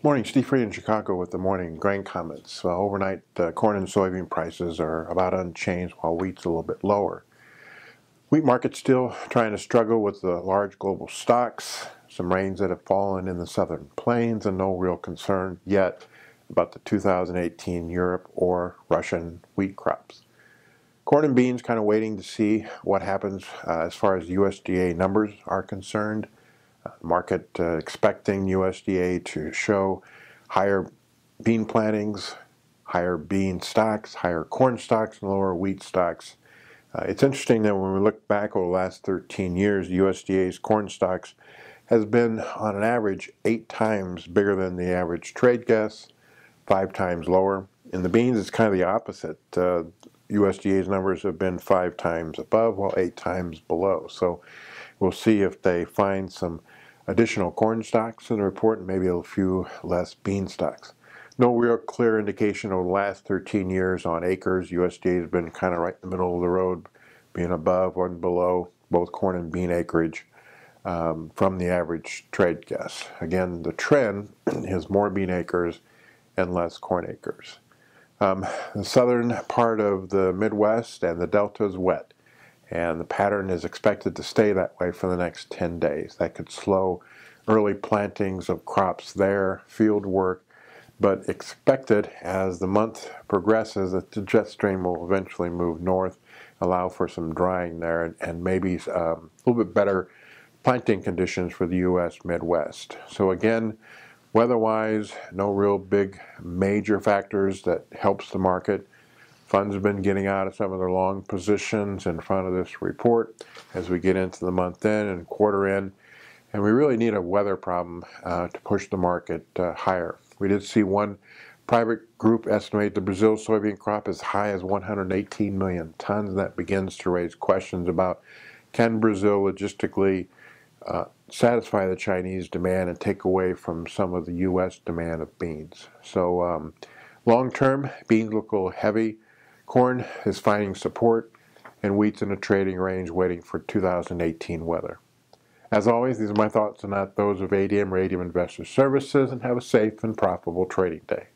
Morning, Steve Freed in Chicago with the morning grain comments. Overnight, corn and soybean prices are about unchanged while wheat's a little bit lower. Wheat market's still trying to struggle with the large global stocks, some rains that have fallen in the southern plains, and no real concern yet about the 2018 Europe or Russian wheat crops. Corn and beans kind of waiting to see what happens as far as USDA numbers are concerned. Market expecting USDA to show higher bean plantings, higher bean stocks, higher corn stocks, and lower wheat stocks. It's interesting that when we look back over the last 13 years, USDA's corn stocks has been on an average 8 times bigger than the average trade guess, 5 times lower. In the beans, it's kind of the opposite. USDA's numbers have been 5 times above, while 8 times below. So we'll see if they find some additional corn stocks in the report and maybe a few less bean stocks. No real clear indication over the last 13 years on acres. USDA has been kind of right in the middle of the road, being above or below both corn and bean acreage from the average trade guess. Again, the trend is more bean acres and less corn acres. The southern part of the Midwest and the Delta is wet, and the pattern is expected to stay that way for the next 10 days. That could slow early plantings of crops there, field work, but expected as the month progresses that the jet stream will eventually move north, allow for some drying there, and maybe a little bit better planting conditions for the U.S. Midwest. So again, weather-wise, no real big major factors that helps the market. Funds have been getting out of some of their long positions in front of this report as we get into the month end and quarter end. And we really need a weather problem to push the market higher. We did see one private group estimate the Brazil soybean crop as high as 118 million tons. That begins to raise questions about, can Brazil logistically satisfy the Chinese demand and take away from some of the U.S. demand of beans. So long term, beans look a little heavy. Corn is finding support, and wheat's in a trading range waiting for 2018 weather. As always, these are my thoughts and not those of ADM or ADM Investor Services, and have a safe and profitable trading day.